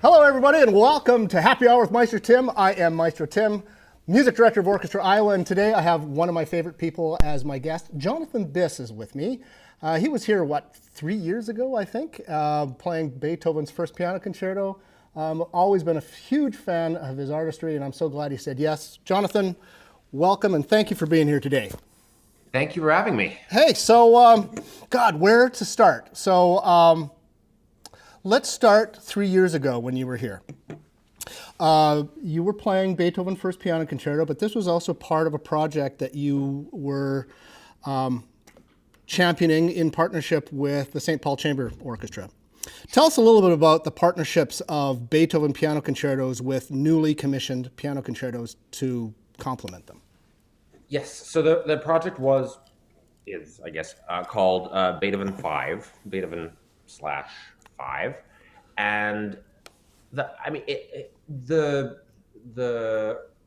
Hello, everybody, and welcome to Happy Hour with Maestro Tim. I am Maestro Tim, Music Director of Orchestra Iowa, and today I have one of my favorite people as my guest. Jonathan Biss is with me. He was here, 3 years ago, I think, playing Beethoven's First Piano Concerto. Always been a huge fan of his artistry, and I'm so glad he said yes. Jonathan, welcome, and thank you for being here today. Thank you for having me. Hey, so, God, where to start? So, let's start 3 years ago when you were here. You were playing Beethoven First Piano Concerto, but this was also part of a project that you were championing in partnership with the St. Paul Chamber Orchestra. Tell us a little bit about the partnerships of Beethoven piano concertos with newly commissioned piano concertos to complement them. Yes, so the project is called Beethoven 5, Beethoven/5, and the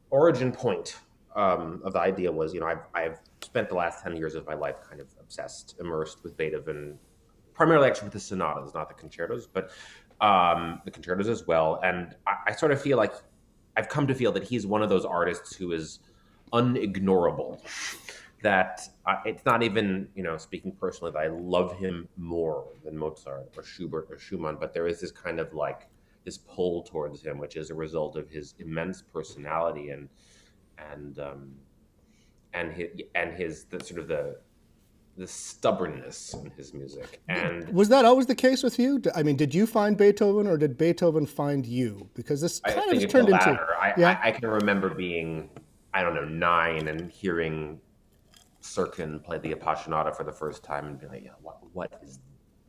origin point of the idea was, I've spent the last 10 years of my life kind of immersed with Beethoven, primarily actually with the sonatas, not the concertos, but the concertos as well. And I sort of feel like I've come to feel that he's one of those artists who is unignorable, that it's not even, speaking personally, that I love him more than Mozart or Schubert or Schumann, but there is this kind of like this pull towards him, which is a result of his immense personality and the stubbornness in his music. And was that always the case with you? I mean, did you find Beethoven or did Beethoven find you? Because this kind of has turned into... I can remember being, 9 and hearing Serkin play the Appassionata for the first time and be like, what is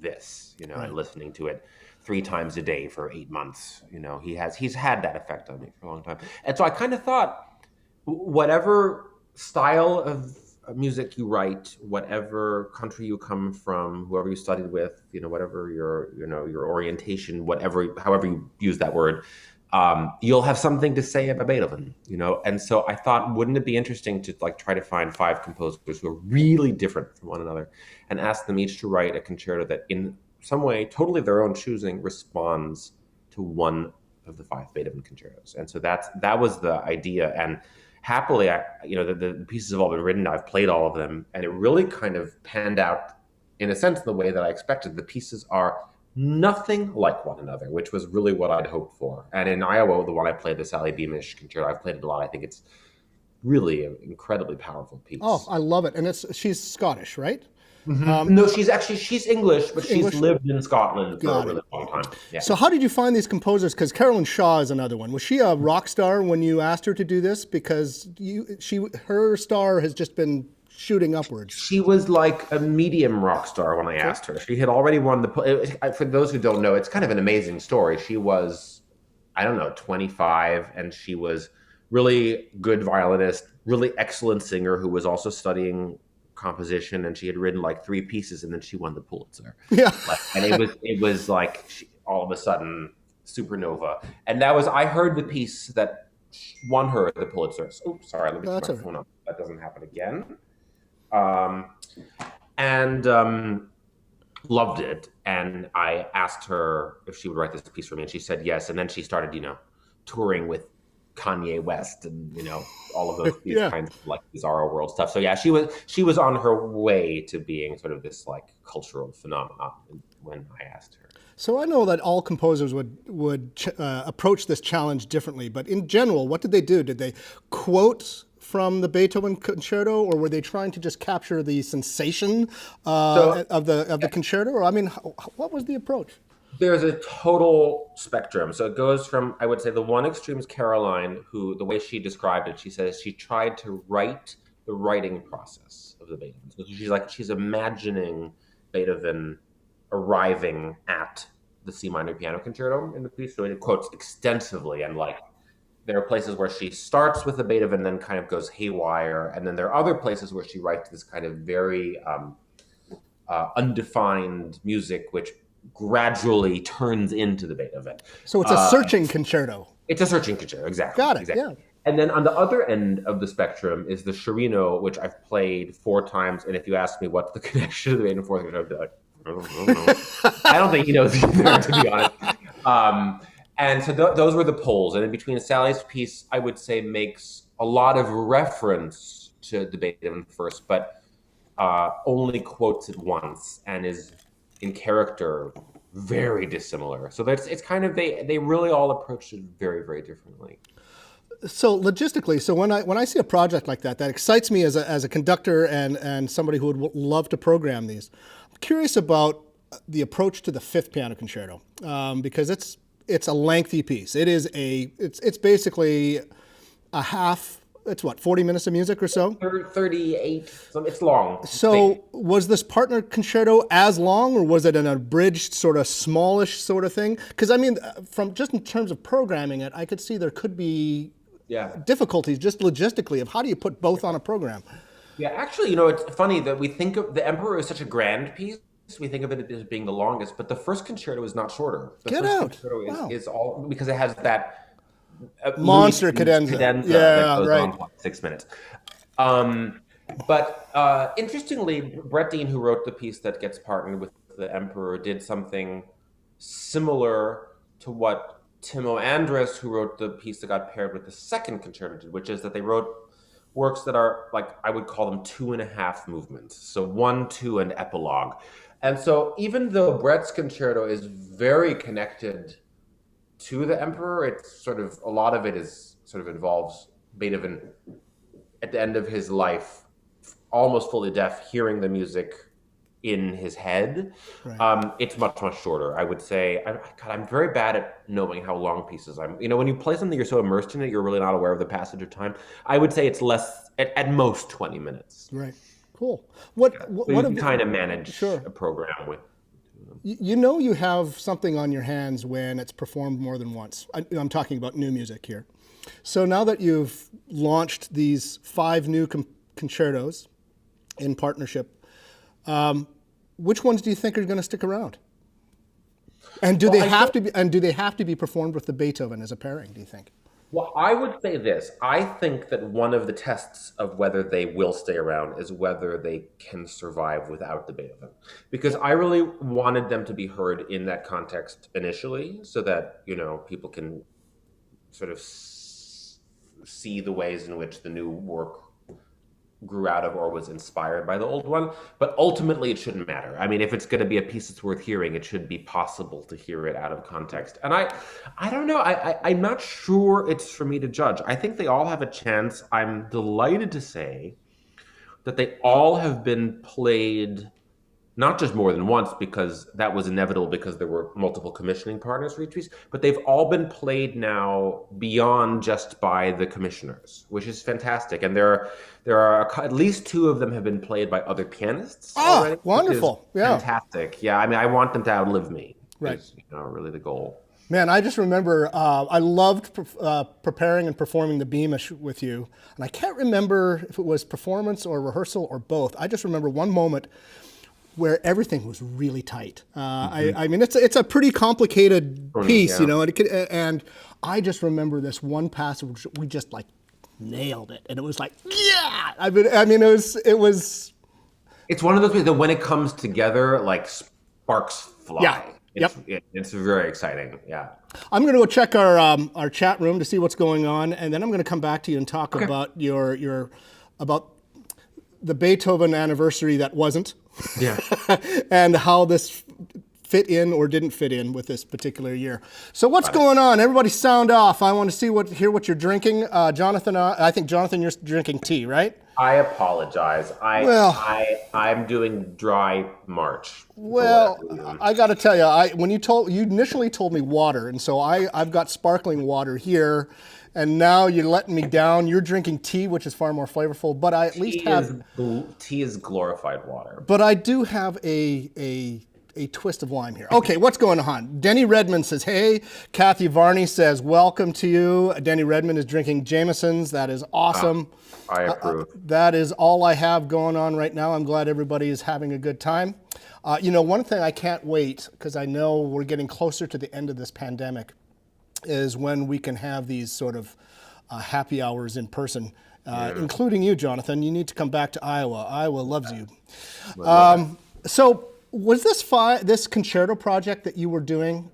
this? Right. And listening to it 3 times a day for 8 months. He's had that effect on me for a long time. And so I kind of thought, whatever style of music you write, whatever country you come from, whoever you studied with, whatever your orientation, however you use that word, you'll have something to say about Beethoven, And so I thought, wouldn't it be interesting to try to find 5 composers who are really different from one another and ask them each to write a concerto that in some way, totally their own choosing, responds to one of the 5 Beethoven concertos. And so that was the idea. And happily, the pieces have all been written. I've played all of them, and it really kind of panned out in a sense in the way that I expected. The pieces are nothing like one another, which was really what I'd hoped for. And in Iowa, the one I played, the Sally Beamish concerto, I've played it a lot. I think it's really an incredibly powerful piece. Oh, I love it. And she's Scottish, right? Mm-hmm. No, she's English, but she's lived in Scotland for a really long time. Yeah. So how did you find these composers? Because Carolyn Shaw is another one. Was she a rock star when you asked her to do this? Because her star has just been shooting upwards. She was like a medium rock star when I asked her. She had already won for those who don't know, it's kind of an amazing story. She was, 25, and she was really good violinist, really excellent singer who was also studying composition, and she had written 3 pieces, and then she won the Pulitzer. Yeah, and it was like all of a sudden supernova. And I heard the piece that won her the Pulitzer. Oh, sorry, let me turn my phone up. That doesn't happen again. Loved it, and I asked her if she would write this piece for me, and she said yes. And then she started, touring with Kanye West and all of these kinds of bizarro world stuff. So yeah, she was on her way to being sort of this cultural phenomenon when I asked her. So I know that all composers would approach this challenge differently, but in general, what did they do? Did they quote from the Beethoven concerto, or were they trying to just capture the sensation of the concerto? Or what was the approach? There's a total spectrum. So it goes from, I would say, the one extreme is Caroline, who, the way she described it, she says she tried to write the writing process of the Beethoven. So she's imagining Beethoven arriving at the C minor piano concerto in the piece. So it quotes extensively, and there are places where she starts with the Beethoven, then kind of goes haywire, and then there are other places where she writes this kind of very undefined music, which gradually turns into the Beethoven. So it's a searching concerto. It's a searching concerto, exactly. Got it, exactly. Yeah. And then on the other end of the spectrum is the Scherino, which I've played 4 times. And if you ask me what's the connection to the Beethoven Fourth, I'd be like, I don't know. I don't think he knows either, to be honest. And so those were the polls. And in between, Sally's piece, I would say, makes a lot of reference to the Beethoven first, but only quotes it once and is in character very dissimilar. So it's kind of they really all approached it very, very differently. So logistically, so when I see a project like that excites me as a conductor and somebody who would love to program these, I'm curious about the approach to the fifth piano concerto, because it's a lengthy piece. It's basically a half. It's what, 40 minutes of music or so? 38. So it's long. So was this partner concerto as long, or was it an abridged sort of smallish sort of thing? Because I mean, from just in terms of programming it, I could see there could be difficulties just logistically of how do you put both on a program? Yeah, actually, it's funny that we think of the Emperor as such a grand piece. We think of it as being the longest, but the first concerto is not shorter. The Get first out. concerto is all because it has that monster cadenza. that goes on for like 6 minutes. But interestingly, Brett Dean, who wrote the piece that gets partnered with the Emperor, did something similar to what Timo Andres, who wrote the piece that got paired with the second concerto, did, which is that they wrote works that are, like, I would call them 2.5 movements. So 1, 2, and epilogue. And so even though Brett's concerto is very connected to the Emperor, it's sort of, a lot of it is sort of involves Beethoven at the end of his life, almost fully deaf, hearing the music in his head. Right. It's much, much shorter. I would say, I'm very bad at knowing how long pieces I'm, when you play something, you're so immersed in it, you're really not aware of the passage of time. I would say it's less, at most 20 minutes. Right. Cool. What you kind of manage a program with. You have something on your hands when it's performed more than once. I'm talking about new music here. So now that you've launched these 5 new concertos in partnership, which ones do you think are going to stick around? And do they have to be performed with the Beethoven as a pairing, do you think? Well, I would say this. I think that one of the tests of whether they will stay around is whether they can survive without the Beethoven. Because I really wanted them to be heard in that context initially, so that, people can sort of see the ways in which the new work grew out of or was inspired by the old one. But ultimately, it shouldn't matter. I mean, if it's going to be a piece that's worth hearing, it should be possible to hear it out of context. And I don't know. I'm not sure it's for me to judge. I think they all have a chance. I'm delighted to say that they all have been played, not just more than once, because that was inevitable because there were multiple commissioning partners for each piece, but they've all been played now beyond just by the commissioners, which is fantastic. And there are at least 2 of them have been played by other pianists. Oh, already, wonderful. Yeah. Fantastic. Yeah, I mean, I want them to outlive me. Right. Is, really the goal. Man, I just remember I loved preparing and performing the Beamish with you. And I can't remember if it was performance or rehearsal or both. I just remember one moment where everything was really tight. I mean, it's a pretty complicated piece, and I just remember this one passage we just like nailed it, and it was like, yeah. I mean, it was. It's one of those things that when it comes together, like sparks fly. Yeah. It's very exciting. Yeah. I'm going to go check our chat room to see what's going on, and then I'm going to come back to you and talk about about the Beethoven anniversary that wasn't. Yeah. And how this fit in or didn't fit in with this particular year. So what's going on? Everybody sound off. I want to hear what you're drinking. Jonathan, I think, Jonathan, you're drinking tea, right? I apologize. I'm doing dry March. Well, I got to tell you, when you initially told me water, and so I've got sparkling water here, and now you're letting me down. You're drinking tea, which is far more flavorful, but I at least have tea is glorified water. But I do have a twist of lime here. Okay, what's going on? Denny Redmond says, hey. Kathy Varney says, welcome to you. Denny Redmond is drinking Jameson's. That is awesome. I approve. That is all I have going on right now. I'm glad everybody is having a good time. One thing I can't wait, because I know we're getting closer to the end of this pandemic, is when we can have these sort of happy hours in person, including you, Jonathan. You need to come back to Iowa. Iowa loves you. So was this concerto project that you were doing,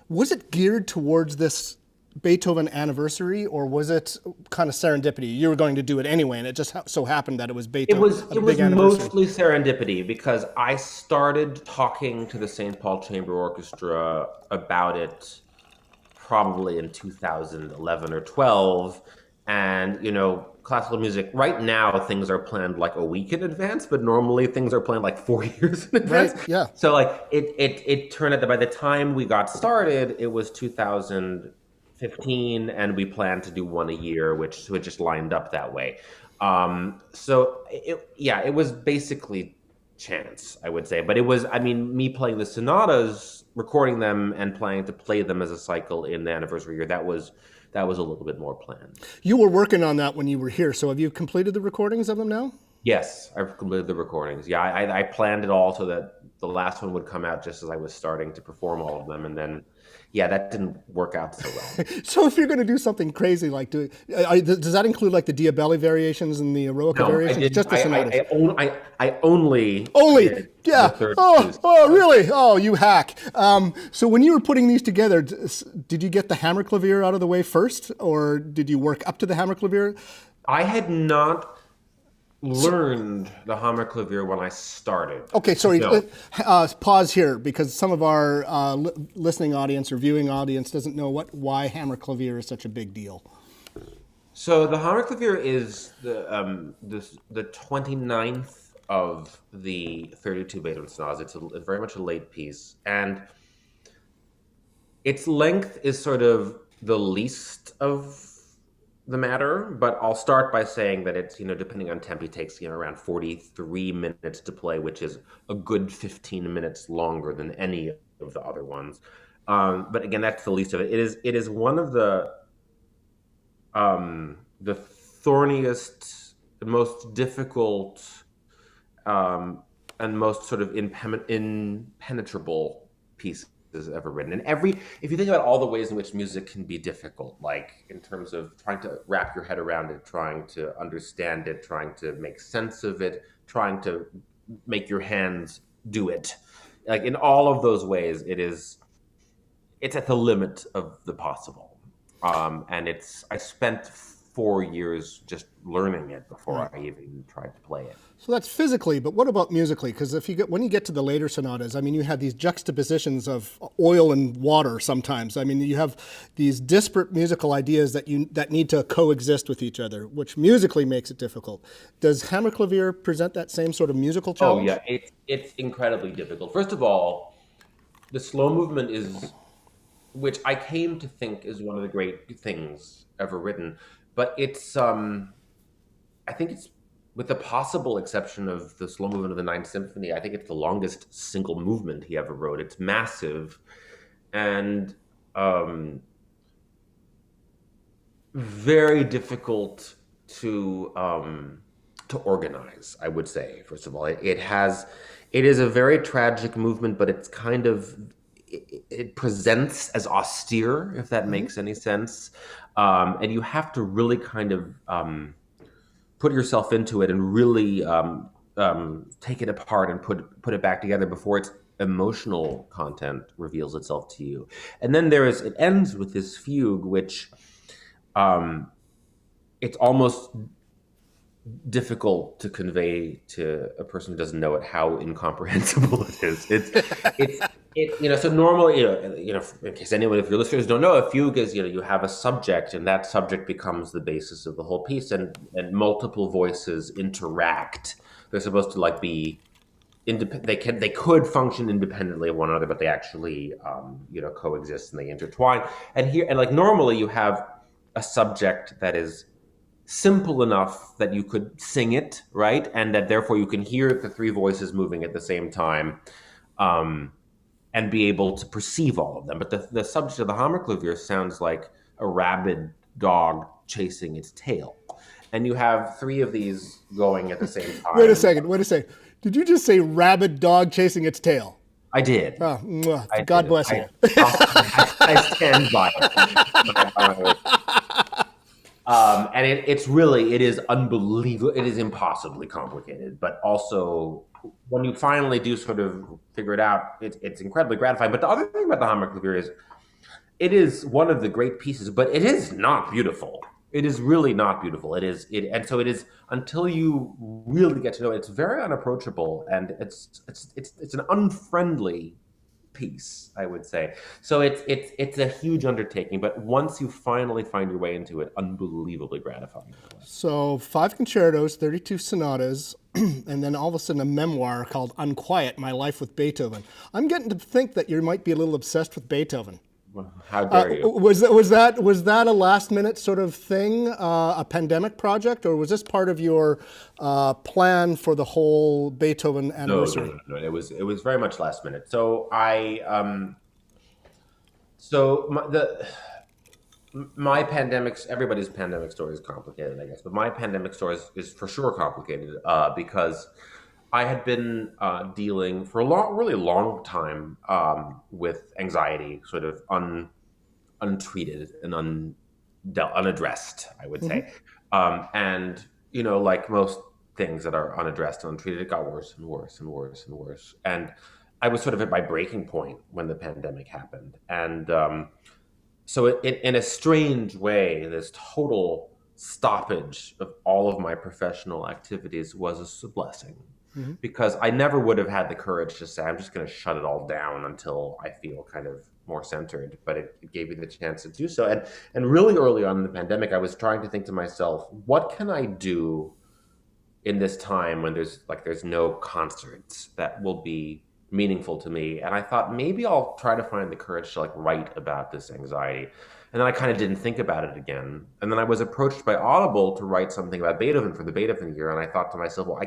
Was it geared towards this Beethoven anniversary, or was it kind of serendipity? You were going to do it anyway, and it just so happened that it was It Beethoven, was a it was big anniversary. mostly serendipity because I started talking to the St. Paul Chamber Orchestra about it probably in 2011 or 12. And, classical music, right now things are planned like a week in advance, but normally things are planned like 4 years in advance. Right, yeah. So like it turned out that by the time we got started, it was 2015, and we planned to do one a year, which so it just lined up that way. It was basically chance, I would say. But it was, I mean, me playing the sonatas, recording them, and planning to play them as a cycle in the anniversary year. That was a little bit more planned. You were working on that when you were here, so have you completed the recordings of them now? Yes, I've completed the recordings. Yeah, I planned it all so that the last one would come out just as I was starting to perform all of them, and then, yeah, that didn't work out so well. So if you're going to do something crazy like does that include like the Diabelli variations and the Eroica No, I variations? didn't. Just the sonatas. I only Only, yeah. the third Oh, really? Oh, you hack. So when you were putting these together, did you get the Hammer Clavier out of the way first, or did you work up to the Hammer Clavier? I had not learned the Hammer Clavier when I started. Okay, sorry. No. Pause here because some of our listening audience or viewing audience doesn't know why Hammer Clavier is such a big deal. So the Hammer Clavier is the 29th of the 32 Beethoven sonatas. It's very much a late piece, and its length is sort of the least of the matter, but I'll start by saying that it's, depending on tempo, takes, around 43 minutes to play, which is a good 15 minutes longer than any of the other ones. But again, that's the least of it. It is one of the thorniest, the most difficult, and most sort of impenetrable pieces ever written. And if you think about all the ways in which music can be difficult, like in terms of trying to wrap your head around it, trying to understand it, trying to make sense of it, trying to make your hands do it, like in all of those ways, it's at the limit of the possible. And I spent 4 years just learning it before I even tried to play it. So that's physically, but what about musically? Because when you get to the later sonatas, I mean, you have these juxtapositions of oil and water sometimes. I mean, you have these disparate musical ideas that need to coexist with each other, which musically makes it difficult. Does Hammer Clavier present that same sort of musical challenge? Oh yeah, it's incredibly difficult. First of all, the slow movement which I came to think is one of the great things ever written, but it's I think it's, with the possible exception of the slow movement of the Ninth Symphony, I think it's the longest single movement he ever wrote. It's massive and very difficult to organize, I would say. First of all, it is a very tragic movement, but it's kind of, it presents as austere, if that makes any sense. And you have to really kind of put yourself into it and really take it apart and put it back together before its emotional content reveals itself to you. And then it ends with this fugue, which it's almost difficult to convey to a person who doesn't know it how incomprehensible it is. So normally, in case anyone, if your listeners don't know, a fugue is, you have a subject, and that subject becomes the basis of the whole piece, and multiple voices interact. They're supposed to be independent. They could function independently of one another, but they actually, coexist and they intertwine. And normally you have a subject that is simple enough that you could sing it, right? And that therefore you can hear the three voices moving at the same time, and be able to perceive all of them. But the subject of the Hammer Clavier sounds like a rabid dog chasing its tail. And you have three of these going at the same time. Wait a second. Did you just say rabid dog chasing its tail? I did. Oh, God bless you. I stand by it. And it is unbelievable. It is impossibly complicated, but also when you finally do sort of figure it out, it's incredibly gratifying. But the other thing about the Hammer Clavier is it is one of the great pieces, but it is not beautiful. It is really not beautiful. And so it is until you really get to know it. It's very unapproachable, and it's an unfriendly piece, I would say. So it's a huge undertaking, but once you finally find your way into it, unbelievably gratifying to play. So 5 concertos, 32 sonatas, and then all of a sudden a memoir called Unquiet, My Life with Beethoven. I'm getting to think that you might be a little obsessed with Beethoven. Well, how dare you? Was that a last minute sort of thing, a pandemic project, or was this part of your plan for the whole Beethoven No, anniversary? no. It was very much last minute. So so my pandemics, everybody's pandemic story is complicated, I guess, but my pandemic story is for sure complicated because I had been dealing for a really long time with anxiety, sort of untreated and unaddressed, I would say. And, like most things that are unaddressed and untreated, it got worse and worse and worse and worse. And I was sort of at my breaking point when the pandemic happened. And so, in a strange way, this total stoppage of all of my professional activities was a blessing because I never would have had the courage to say, I'm just going to shut it all down until I feel kind of more centered. But it gave me the chance to do so. And really early on in the pandemic, I was trying to think to myself, what can I do in this time when there's no concerts that will be meaningful to me? And I thought maybe I'll try to find the courage to write about this anxiety. And then I kind of didn't think about it again. And then I was approached by Audible to write something about Beethoven for the Beethoven year. And I thought to myself, well, I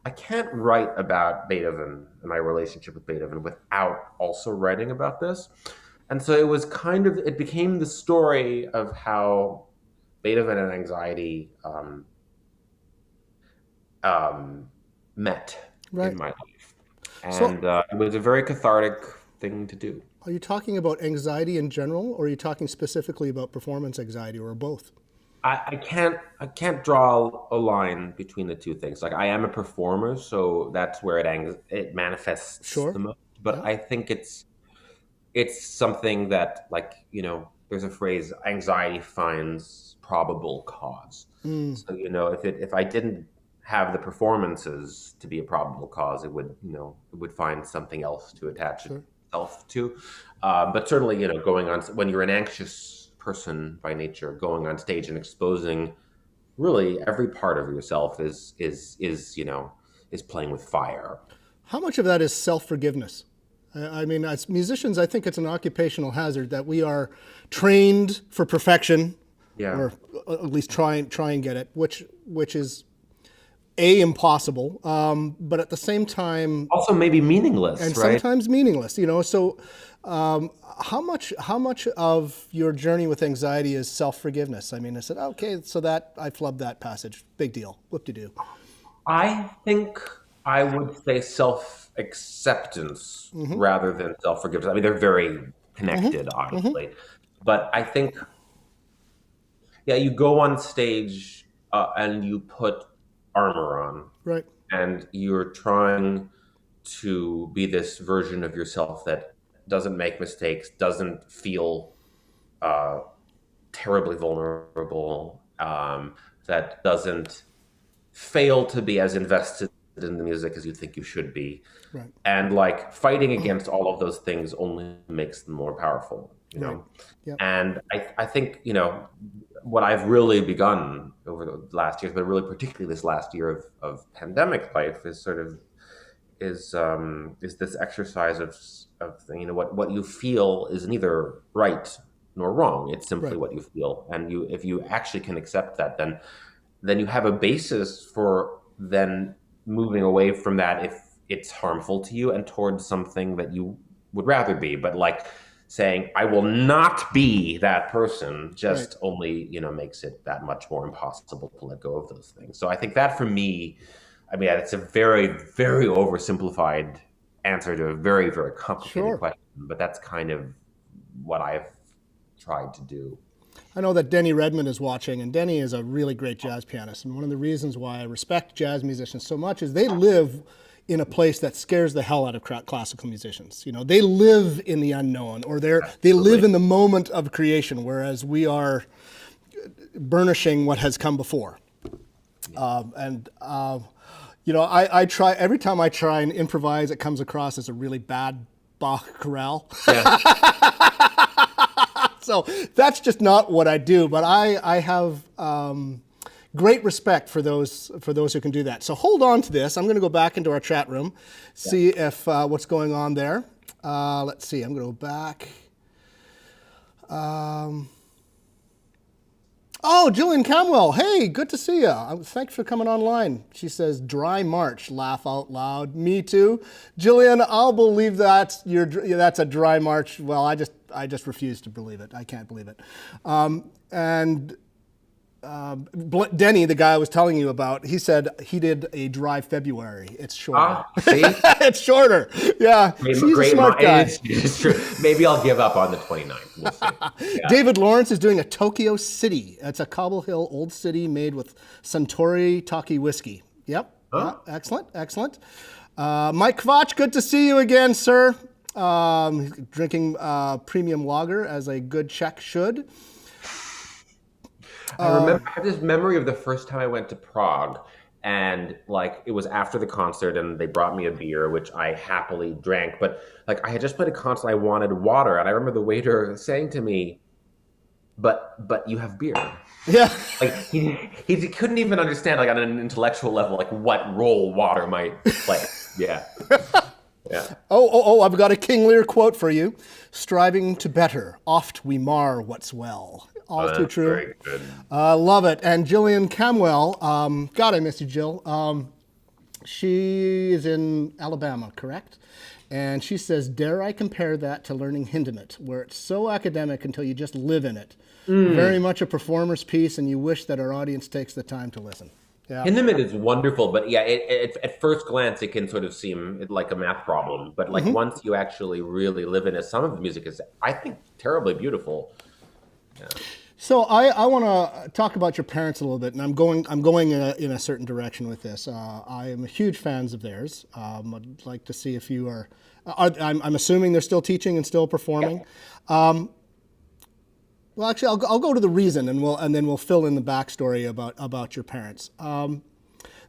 can't write about Beethoven and my relationship with Beethoven without also writing about this. And so it became the story of how Beethoven and anxiety met Right. in my life. So And it was a very cathartic thing to do. are you talking about anxiety in general, or are you talking specifically about performance anxiety, or both? I can't draw a line between the two things. Like I am a performer, so that's where it manifests Sure. the most. But Yeah. I think it's something that there's a phrase, anxiety finds probable cause. So if I didn't have the performances to be a probable cause, it would find something else to attach Sure. itself to. But certainly, going on when you're an anxious person by nature, going on stage and exposing really every part of yourself is playing with fire. How much of that is self-forgiveness? I mean, as musicians, I think it's an occupational hazard that we are trained for perfection, Yeah. or at least try and get it, which is impossible, but at the same time, Also, maybe meaningless, and right? sometimes meaningless. So, how much of your journey with anxiety is self-forgiveness? I mean, I said, okay, so that I flubbed that passage, big deal, whoop-de-doo. I think I would say self acceptance rather than self forgiveness. I mean, they're very connected, obviously. But I think, yeah, you go on stage and you put armor on, Right. and you're trying to be this version of yourself that doesn't make mistakes, doesn't feel uh, terribly vulnerable, that doesn't fail to be as invested in the music as you think you should be. Right. And fighting against all of those things only makes them more powerful, Right. Yeah. And I think, what I've really begun over the last years, but really particularly this last year of pandemic life is sort of is this exercise of what you feel is neither right nor wrong. It's simply Right. what you feel, and if you actually can accept that, then you have a basis for then moving away from that if it's harmful to you and towards something that you would rather be. But saying I will not be that person just only makes it that much more impossible to let go of those things. So I think that for me, I mean, it's a very, very oversimplified answer to a very, very complicated Sure. question, but that's kind of what I've tried to do. I know that Denny Redmond is watching, and Denny is a really great jazz pianist. And one of the reasons why I respect jazz musicians so much is they live in a place that scares the hell out of classical musicians. You know, they live in the unknown, or they live in the moment of creation, whereas we are burnishing what has come before. You know, I try, every time I try and improvise, it comes across as a really bad Bach chorale. Yeah. So that's just not what I do, but I have great respect for those who can do that. So hold on to this. I'm going to go back into our chat room, see if what's going on there. Let's see. I'm going to go back. Oh, Jillian Camwell. Hey, good to see you. Thanks for coming online. She says, dry March, laugh out loud. Me too. Jillian, I'll believe that. That's a dry March. Well, I just refuse to believe it. I can't believe it. Denny, the guy I was telling you about, he said he did a dry February. It's shorter. See? It's shorter. Yeah. He's a smart guy. It's true. Maybe I'll give up on the 29th. We'll see. Yeah. David Lawrence is doing a Tokyo City. It's a Cobble Hill old city made with Suntory Taki whiskey. Yep. Huh? Yeah, excellent. Excellent. Mike Kvach, good to see you again, sir. Drinking premium lager as a good Czech should. I have this memory of the first time I went to Prague, and like it was after the concert, and they brought me a beer, which I happily drank. But like I had just played a concert, I wanted water, and I remember the waiter saying to me, "But you have beer." Yeah. Like he couldn't even understand, like on an intellectual level, like what role water might play. Yeah. Yeah. Oh, I've got a King Lear quote for you. Striving to better, oft we mar what's well. All too true. Very good. Love it. And Jillian Camwell, God, I miss you, Jill. She is in Alabama, correct? And she says, dare I compare that to learning Hindemith, where it's so academic until you just live in it. Very much a performer's piece, and you wish that our audience takes the time to listen. Yeah. Hindemith is wonderful, but yeah, at first glance, it can sort of seem like a math problem. But like once you actually really live in it, some of the music is, I think, terribly beautiful. Yeah. So I want to talk about your parents a little bit, and I'm going in a certain direction with this. I am huge fans of theirs. I'd like to see if you are. I'm assuming they're still teaching and still performing. Yeah. Well, actually, I'll go to the reason, and then we'll fill in the backstory about your parents.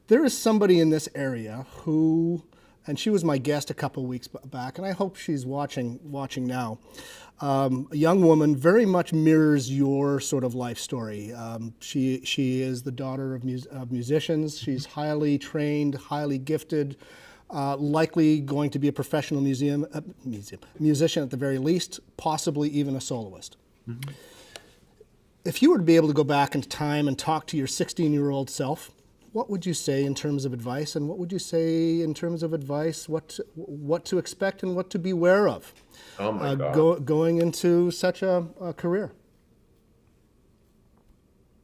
There is somebody in this area who, and she was my guest a couple of weeks back, and I hope she's watching now. A young woman very much mirrors your sort of life story. She is the daughter of musicians. She's highly trained, highly gifted, likely going to be a professional musician at the very least, possibly even a soloist. Mm-hmm. If you were to be able to go back into time and talk to your 16-year-old self, what would you say in terms of advice, and what would you say in terms of advice, what to expect and what to beware of? Oh my God. Going into such a career?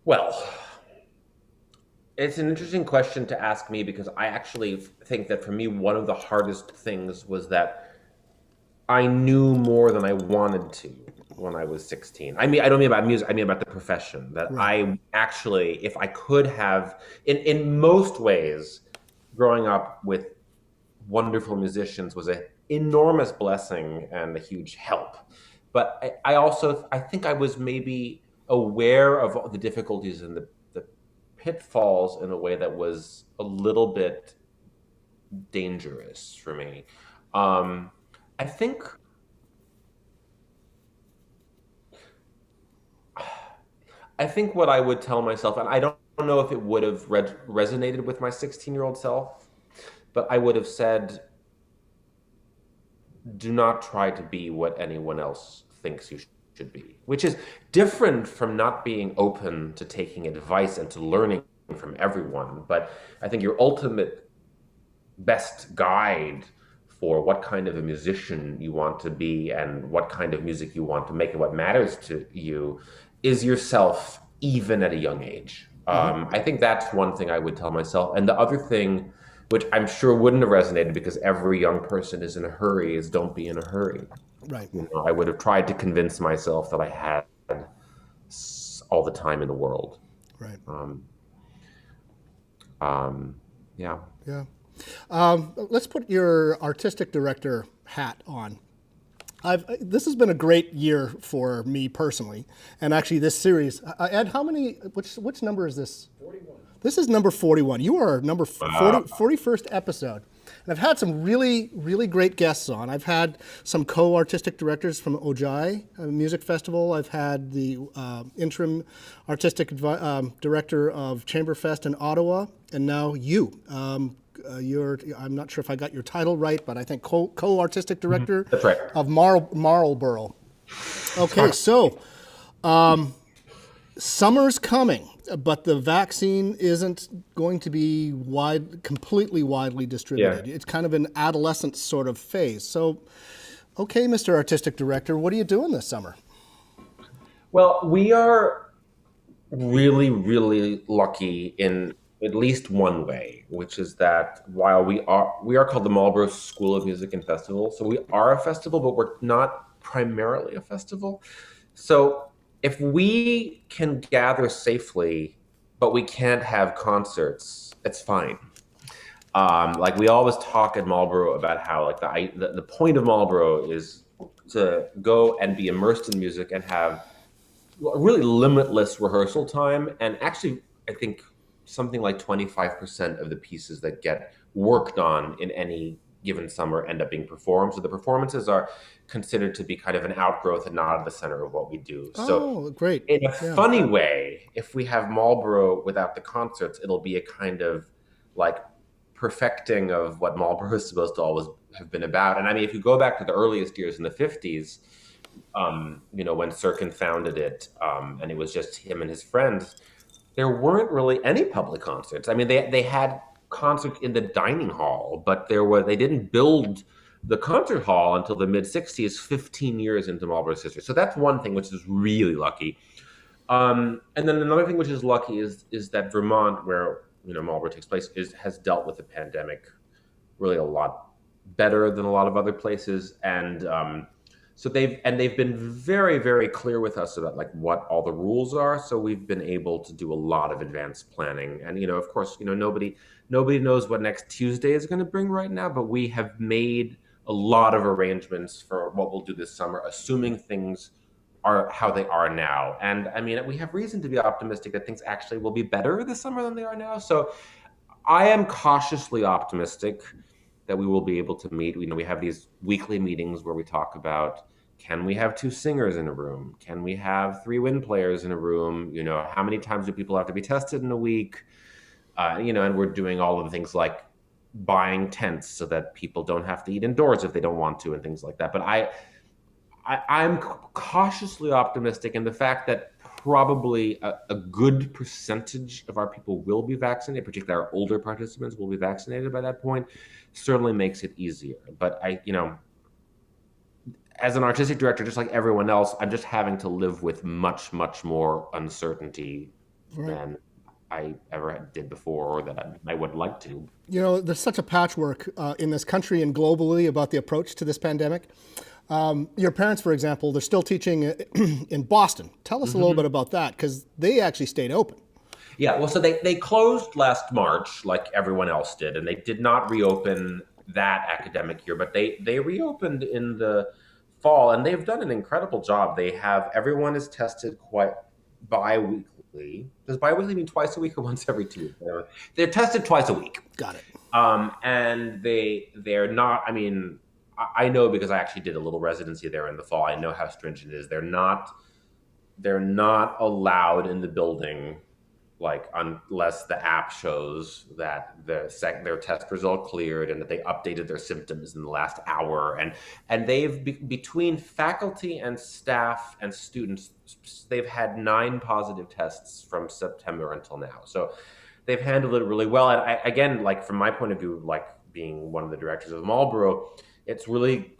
Well, it's an interesting question to ask me, because I actually think that for me, one of the hardest things was that I knew more than I wanted to when I was 16. I mean, I don't mean about music, I mean about the profession. That right. I actually, if I could have, in most ways, growing up with wonderful musicians was an enormous blessing and a huge help. But I think I was maybe aware of all the difficulties and the pitfalls in a way that was a little bit dangerous for me. I think what I would tell myself, and I don't know if it would have resonated with my 16-year-old self, but I would have said, do not try to be what anyone else thinks you should be, which is different from not being open to taking advice and to learning from everyone. But I think your ultimate best guide for what kind of a musician you want to be and what kind of music you want to make and what matters to you is yourself, even at a young age. I think that's one thing I would tell myself. And the other thing, which I'm sure wouldn't have resonated because every young person is in a hurry, is don't be in a hurry. Right. You know, I would have tried to convince myself that I had all the time in the world. Right. Yeah. Yeah. Let's put your artistic director hat on. This has been a great year for me personally, and actually this series. Ed, how many? Which number is this? 41. This is number 41. You are number 40, 41st episode. And I've had some really, really great guests on. I've had some co-artistic directors from Ojai Music Festival. I've had the interim artistic director of Chamberfest in Ottawa, and now you. I'm not sure if I got your title right, but I think co-artistic director That's right. of Marlborough. Okay, so summer's coming, but the vaccine isn't going to be completely widely distributed. Yeah. It's kind of an adolescent sort of phase. So, okay, Mr. Artistic Director, what are you doing this summer? Well, we are really, really lucky in at least one way, which is that while we are called the Marlborough School of Music and Festival, so we are a festival, but we're not primarily a festival. So if we can gather safely, but we can't have concerts, it's fine. Like we always talk at Marlborough about how like the point of Marlborough is to go and be immersed in music and have really limitless rehearsal time. And actually, I think something like 25% of the pieces that get worked on in any given summer end up being performed. So the performances are considered to be kind of an outgrowth and not at the center of what we do. Oh, great. In a funny way, if we have Marlborough without the concerts, it'll be a kind of like perfecting of what Marlborough is supposed to always have been about. And I mean, if you go back to the earliest years in the 50s, when Sirkin founded it, and it was just him and his friends, there weren't really any public concerts. I mean, they had concerts in the dining hall, but they didn't build the concert hall until the mid 60s, 15 years into Marlborough's history. So that's one thing which is really lucky. And then another thing which is lucky is that Vermont, where Marlborough takes place, has dealt with the pandemic really a lot better than a lot of other places, and so they've been very, very clear with us about like what all the rules are. So we've been able to do a lot of advanced planning, and of course, nobody knows what next Tuesday is going to bring right now, but we have made a lot of arrangements for what we'll do this summer, assuming things are how they are now. And I mean, we have reason to be optimistic that things actually will be better this summer than they are now. So I am cautiously optimistic that we will be able to meet. We have these weekly meetings where we talk about, can we have 2 singers in a room? Can we have 3 wind players in a room? How many times do people have to be tested in a week? And we're doing all of the things like buying tents so that people don't have to eat indoors if they don't want to and things like that. But I'm cautiously optimistic in the fact that probably a good percentage of our people will be vaccinated, particularly our older participants will be vaccinated by that point, certainly makes it easier. But as an artistic director, just like everyone else, I'm just having to live with much, much more uncertainty than I ever did before, or that I would like to. There's such a patchwork in this country and globally about the approach to this pandemic. Your parents, for example, they're still teaching in Boston. Tell us a little bit about that, because they actually stayed open. Yeah, well, so they closed last March, like everyone else did, and they did not reopen that academic year, but they reopened in the fall, and they've done an incredible job. Everyone is tested quite bi-weekly. Does bi-weekly mean twice a week or once every 2 weeks? They're tested twice a week. Got it. And they're not, I mean, I know because I actually did a little residency there in the fall. I know how stringent it is. They're not allowed in the building, like unless the app shows that their test result cleared and that they updated their symptoms in the last hour. And they've between faculty and staff and students, they've had 9 positive tests from September until now. So they've handled it really well. And again, like from my point of view, like being one of the directors of Marlborough, it's really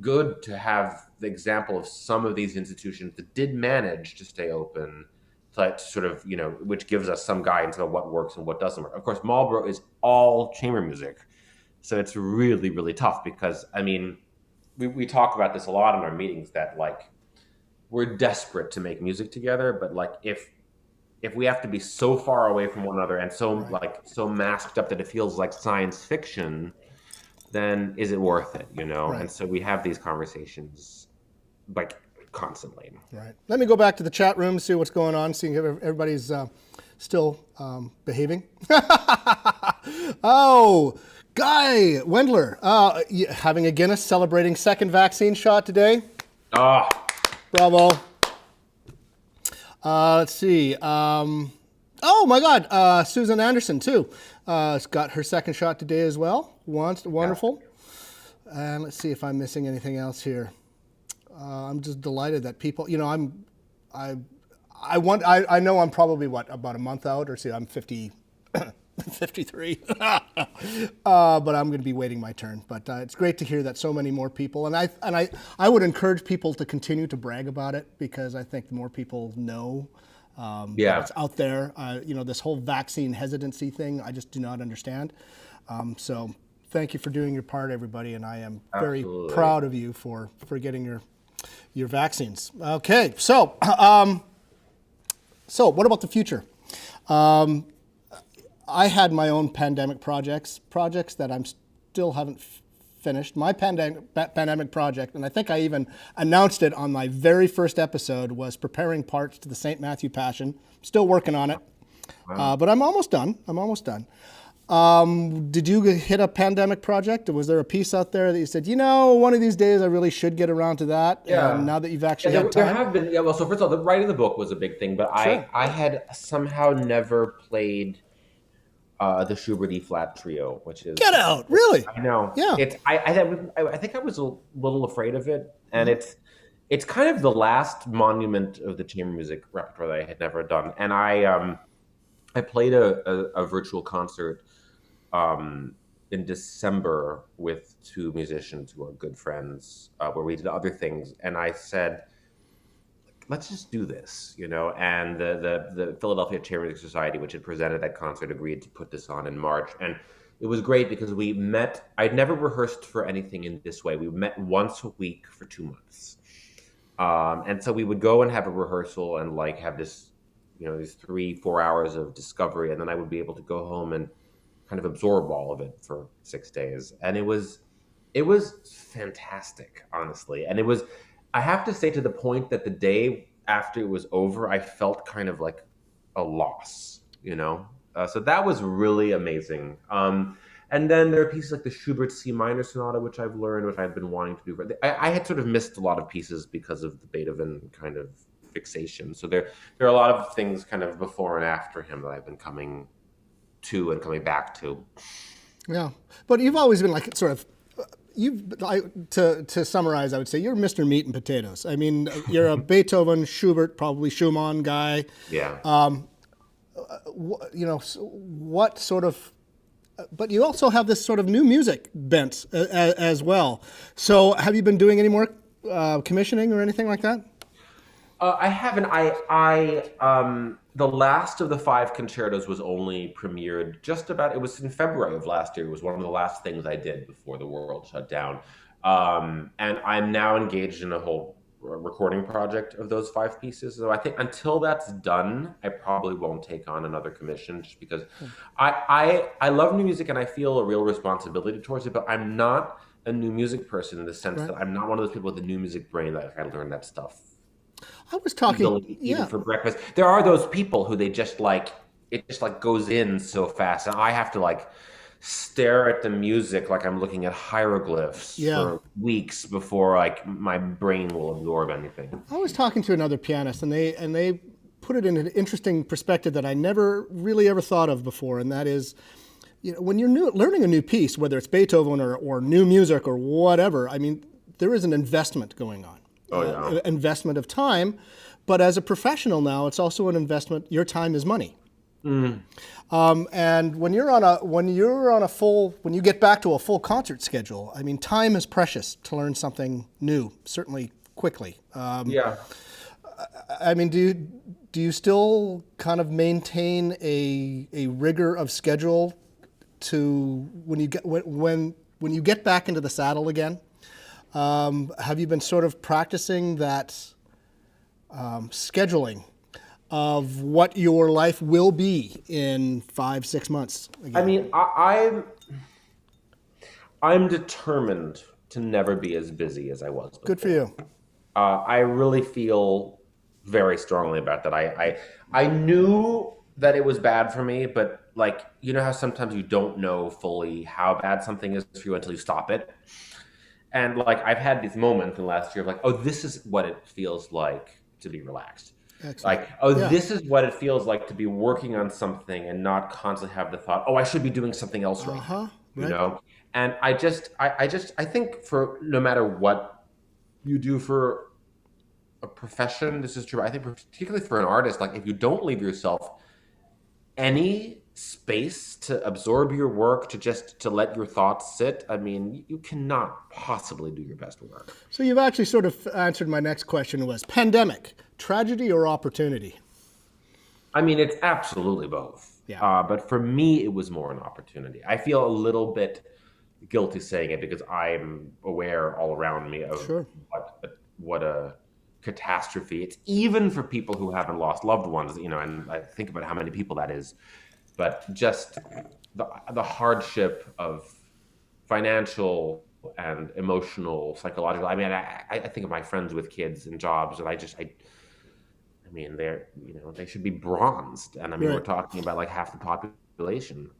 good to have the example of some of these institutions that did manage to stay open, to sort of, which gives us some guidance on what works and what doesn't work. Of course, Marlborough is all chamber music. So it's really, really tough because, I mean, we talk about this a lot in our meetings that, like, we're desperate to make music together, but, like, if if we have to be so far away from one another and so Right. like so masked up that it feels like science fiction, then is it worth it, you know? Right. And so we have these conversations like constantly. Right. Let me go back to the chat room, see what's going on, see if everybody's still behaving. Oh, Guy Wendler, having a Guinness, celebrating second vaccine shot today. Oh, Bravo. Let's see. Oh my God, Susan Anderson too. Got her second shot today as well. Wonderful. And let's see if I'm missing anything else here. I'm just delighted that people, you know, I know I'm probably about a month out, or see, I'm 53. But I'm going to be waiting my turn. But it's great to hear that so many more people, and I would encourage people to continue to brag about it, because I think the more people know that it's out there. You know, this whole vaccine hesitancy thing, I just do not understand. So thank you for doing your part, everybody, and I am very proud of you for getting your vaccines. Okay, so what about the future? I had my own pandemic projects that I'm still haven't finished. My pandemic project, and I think I even announced it on my very first episode, was preparing parts to the St. Matthew Passion. Still working on it, but I'm almost done. Did you hit a pandemic project? Or was there a piece out there that you said, you know, one of these days I really should get around to that? Yeah. And now that you've actually had there time? have been, yeah, well, so first of all, the writing the book was a big thing, but Sure. I had somehow never played the Schubert E flat trio, which is Get out, really? I know. Yeah. I think I was a little afraid of it, and it's kind of the last monument of the chamber music repertoire that I had never done. And I played a virtual concert in December with two musicians who are good friends, where we did other things, and I said, let's just do this, you know. And the Philadelphia Chamber Music Society, which had presented that concert, agreed to put this on in March. And it was great because we met. I'd never rehearsed for anything in this way. We met once a week for 2 months. And so we would go and have a rehearsal and like have this, you know, these 3-4 hours of discovery. And then I would be able to go home and kind of absorb all of it for 6 days. And it was fantastic, honestly. And it was, I have to say, to the point that the day after it was over, I felt kind of like a loss, you know? So that was really amazing. And then there are pieces like the Schubert C minor sonata, which I've learned, which I've been wanting to do. I had sort of missed a lot of pieces because of the Beethoven kind of fixation. So there are a lot of things kind of before and after him that I've been coming to and coming back to. Yeah, but you've always been like sort of, to summarize, I would say you're Mr. Meat and Potatoes. I mean, you're a Beethoven, Schubert, probably Schumann guy. Yeah. You know, what sort of, but you also have this sort of new music bent as well. So have you been doing any more commissioning or anything like that? I haven't. The last of the 5 concertos was only premiered it was in February of last year. It was one of the last things I did before the world shut down. And I'm now engaged in a whole recording project of those 5 pieces. So I think until that's done, I probably won't take on another commission, just because I love new music and I feel a real responsibility towards it, but I'm not a new music person in the sense that I'm not one of those people with a new music brain that I learn that stuff. I was talking, even for breakfast. There are those people who it just goes in so fast, and I have to like stare at the music like I'm looking at hieroglyphs for weeks before like my brain will absorb anything. I was talking to another pianist, and they put it in an interesting perspective that I never really ever thought of before, and that is, you know, when you're learning a new piece, whether it's Beethoven or new music or whatever, I mean, there is an investment going on. Investment of time, but as a professional now, it's also an investment. Your time is money. And when you get back to a full concert schedule, I mean, time is precious to learn something new, certainly quickly. I mean, do you still kind of maintain a rigor of schedule to when you get back into the saddle again? Have you been sort of practicing that scheduling of what your life will be in 5-6 months? Again? I mean, I'm determined to never be as busy as I was before. Good for you. I really feel very strongly about that. I knew that it was bad for me, but like, you know how sometimes you don't know fully how bad something is for you until you stop it. And like, I've had these moments in the last year of like, oh, this is what it feels like to be relaxed. Excellent. Like, oh, Yeah. this is what it feels like to be working on something and not constantly have the thought, oh, I should be doing something else right now, you Right. know? And I think for no matter what you do for a profession, this is true. I think particularly for an artist, like if you don't leave yourself any space to absorb your work, to let your thoughts sit, I mean, you cannot possibly do your best work. So you've actually sort of answered my next question, was pandemic, tragedy or opportunity? I mean, it's absolutely both. Yeah. But for me, it was more an opportunity. I feel a little bit guilty saying it because I'm aware all around me of Sure. what a catastrophe. It's even for people who haven't lost loved ones, you know, and I think about how many people that is. But just the hardship of financial and emotional, psychological. I mean, I think of my friends with kids and jobs, and I mean, they should be bronzed, and I mean, Right. we're talking about like half the population.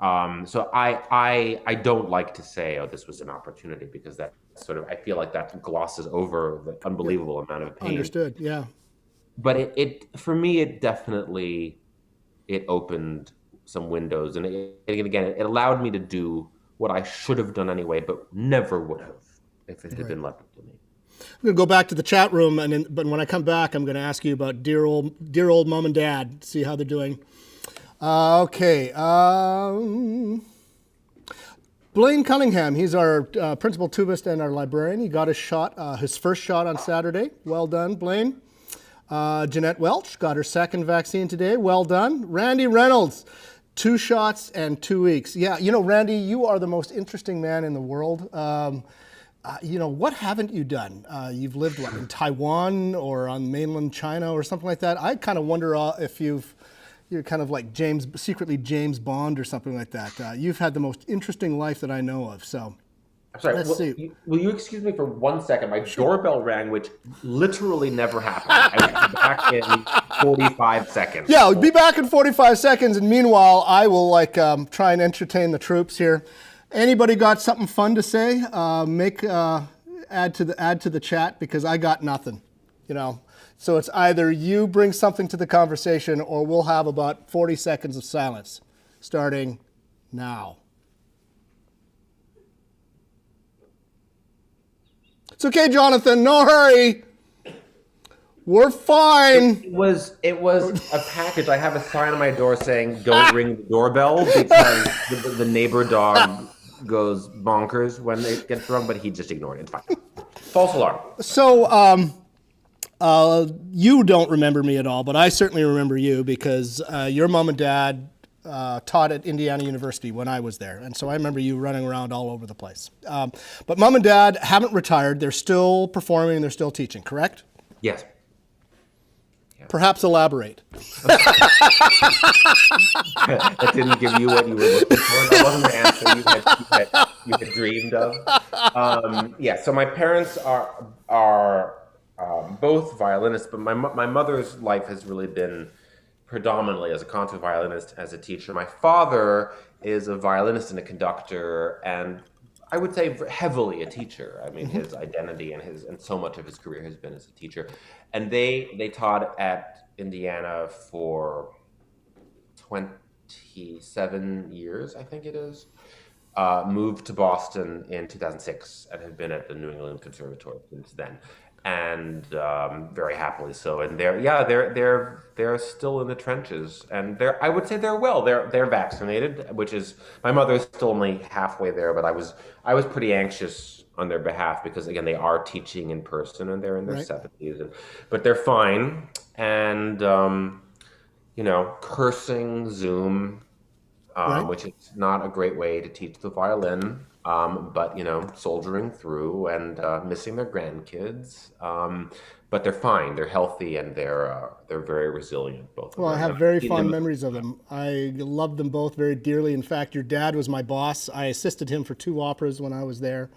So I don't like to say, oh, this was an opportunity, because that sort of, I feel like that glosses over the unbelievable amount of pain. Understood. Yeah. But it for me, it definitely opened some windows, and again, it allowed me to do what I should have done anyway, but never would have if it had been left up to me. I'm going to go back to the chat room, but when I come back, I'm going to ask you about dear old mom and dad, see how they're doing. Okay. Blaine Cunningham, he's our principal tubist and our librarian. He got his first shot on Saturday. Well done, Blaine. Jeanette Welch got her second vaccine today. Well done. Randy Reynolds, 2 shots and 2 weeks. Yeah, you know, Randy, you are the most interesting man in the world. You know, what haven't you done? You've lived, what, in Taiwan or on mainland China or something like that? I kind of wonder if you're kind of like secretly James Bond or something like that. You've had the most interesting life that I know of, so. I'm sorry, Let's see. Will you excuse me for 1 second? My doorbell rang, which literally never happened. I will be back in 45 seconds. Yeah, we'll be back in 45 seconds, and meanwhile, I will try and entertain the troops here. Anybody got something fun to say? Add to the chat, because I got nothing, you know. So it's either you bring something to the conversation, or we'll have about 40 seconds of silence, starting now. It's okay, Jonathan. No hurry. We're fine. It was a package. I have a sign on my door saying, "Don't ring the doorbell," because the neighbor dog goes bonkers when it gets rung, but he just ignored it. It's fine. False alarm. So, you don't remember me at all, but I certainly remember you, because your mom and dad taught at Indiana University when I was there. And so I remember you running around all over the place. But mom and dad haven't retired. They're still performing. They're still teaching, correct? Yes. Perhaps elaborate. That didn't give you what you were looking for. That wasn't the answer you had dreamed of. Yeah, so my parents are both violinists, but my mother's life has really been predominantly as a concert violinist, as a teacher. My father is a violinist and a conductor, and I would say heavily a teacher. I mean, his identity and so much of his career has been as a teacher. And they taught at Indiana for 27 years, I think it is. Moved to Boston in 2006 and have been at the New England Conservatory since then. And very happily so. And they're still in the trenches, and I would say they're vaccinated, which is, my mother's still only halfway there, but I was pretty anxious on their behalf, because again, they are teaching in person and they're in their 70s, but they're fine. And you know, cursing Zoom, which is not a great way to teach the violin. but soldiering through and missing their grandkids. But they're fine. They're healthy and they're very resilient, both of Well, I them. have I've very seen fond them. memories of them. I loved them both very dearly. In fact, your dad was my boss. I assisted him for 2 operas when I was there.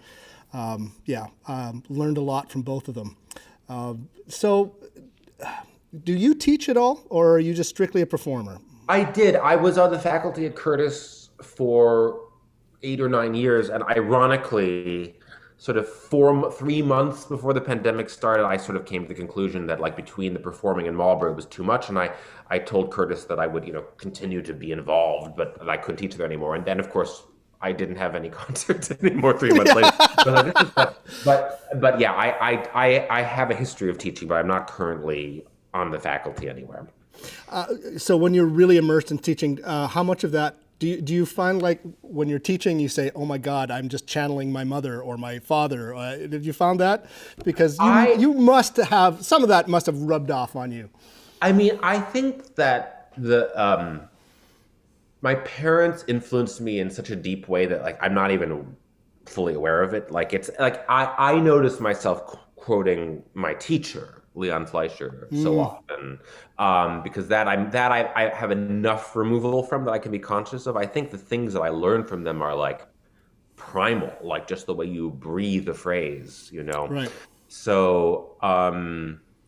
Learned a lot from both of them. So, do you teach at all, or are you just strictly a performer? I did. I was on the faculty at Curtis for 8 or 9 years, and ironically, sort of 3 months before the pandemic started, I sort of came to the conclusion that like between the performing and Marlborough was too much, and I told Curtis that I would continue to be involved, but that I couldn't teach there anymore. And then of course I didn't have any concerts anymore 3 months later. But yeah, I have a history of teaching, but I'm not currently on the faculty anywhere. So when you're really immersed in teaching, how much of that do you find, like when you're teaching, you say, "Oh my God, I'm just channeling my mother or my father"? Did you found that? Because you must have some of that must have rubbed off on you. I mean, I think that my parents influenced me in such a deep way that like I'm not even fully aware of it. Like it's like I notice myself quoting my teacher, Leon Fleischer, so often, because I have enough removal from that I can be conscious of. I think the things that I learned from them are like primal, like just the way you breathe a phrase, Right. So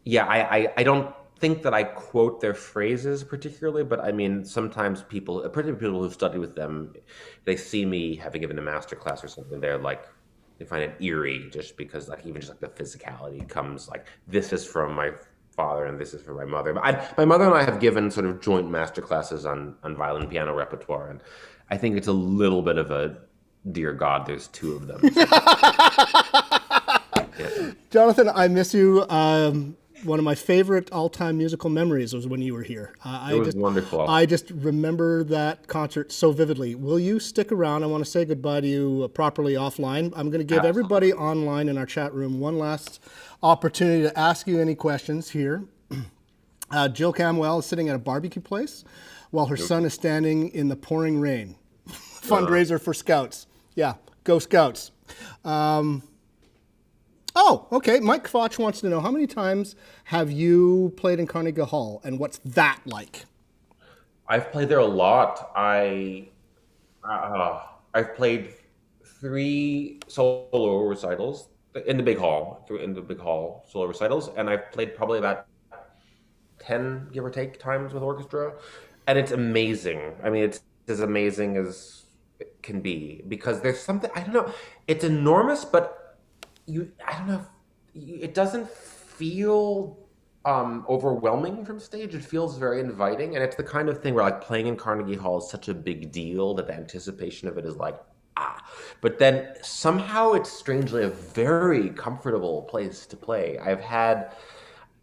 yeah, I don't think that I quote their phrases particularly, but I mean sometimes people, particularly people who study with them, they see me having given a master class or something, they're like, they find it eerie just because like even just like the physicality comes like this is from my father and this is from my mother. My mother and I have given sort of joint master classes on violin piano repertoire, and I think it's a little bit of a dear God, there's two of them. So, yeah. Jonathan, I miss you. One of my favorite all-time musical memories was when you were here. It was wonderful. I just remember that concert so vividly. Will you stick around? I want to say goodbye to you properly offline. I'm going to give everybody online in our chat room one last opportunity to ask you any questions here. Jill Camwell is sitting at a barbecue place while her son is standing in the pouring rain. Fundraiser for Scouts. Yeah, go Scouts. Oh, okay. Mike Foch wants to know, how many times have you played in Carnegie Hall, and what's that like? I've played there a lot. I've played 3 solo recitals in the big hall, solo recitals, and I've played probably about 10, give or take, times with orchestra, and it's amazing. I mean, it's as amazing as it can be because there's something, I don't know, it's enormous, but I don't know, it doesn't feel overwhelming from stage. It feels very inviting, and it's the kind of thing where like playing in Carnegie Hall is such a big deal that the anticipation of it is like, but then somehow it's strangely a very comfortable place to play.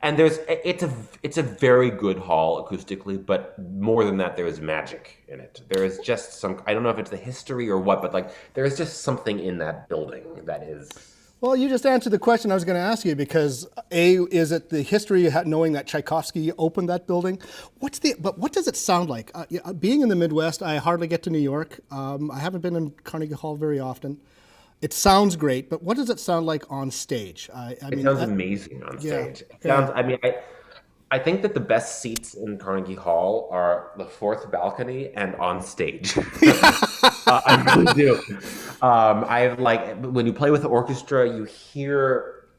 And it's a very good hall acoustically, but more than that, there is magic in it. There is just I don't know if it's the history or what, but like there is just something in that building that is. Well, you just answered the question I was going to ask you, because is it the history knowing that Tchaikovsky opened that building? But what does it sound like? Being in the Midwest, I hardly get to New York. I haven't been in Carnegie Hall very often. It sounds great, but what does it sound like on stage? It sounds amazing on stage. I mean, I think that the best seats in Carnegie Hall are the 4th balcony and on stage. I really do. I've like when you play with the orchestra, you hear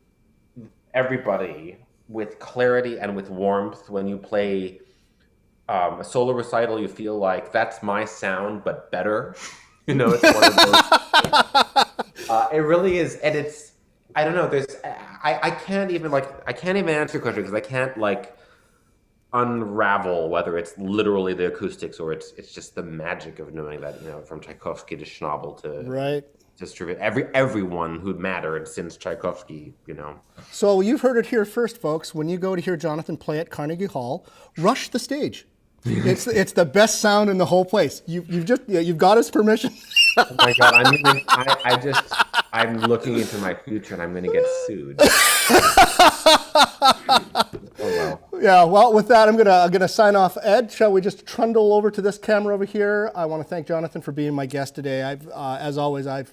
everybody with clarity and with warmth. When you play a solo recital, you feel like that's my sound but better. It's one of those. It really is, and it's. I don't know. I can't even answer your question because I can't like unravel whether it's literally the acoustics or it's just the magic of knowing that from Tchaikovsky to Schnabel to distribute everyone who'd mattered since Tchaikovsky. So you've heard it here first, folks. When you go to hear Jonathan play at Carnegie Hall, rush the stage. It's the best sound in the whole place. You've got his permission. Oh my God! I'm looking into my future, and I'm going to get sued. Oh well. Yeah, well, with that, I'm gonna sign off. Ed, shall we just trundle over to this camera over here? I want to thank Jonathan for being my guest today. As always, I've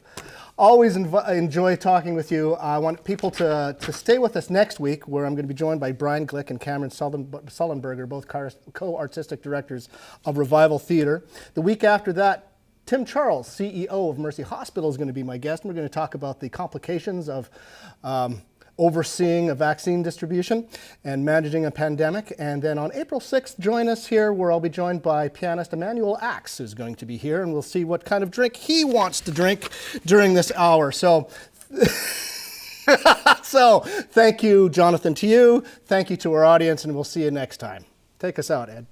always enjoy talking with you. I want people to stay with us next week, where I'm going to be joined by Brian Glick and Cameron Sullenberger, both co-artistic directors of Revival Theater. The week after that, Tim Charles, CEO of Mercy Hospital, is going to be my guest, and we're going to talk about the complications of overseeing a vaccine distribution and managing a pandemic. And then on April 6th, join us here, where I'll be joined by pianist Emmanuel Axe, who's going to be here, and we'll see what kind of drink he wants to drink during this hour. So, so thank you, Jonathan, to you. Thank you to our audience, and we'll see you next time. Take us out, Ed.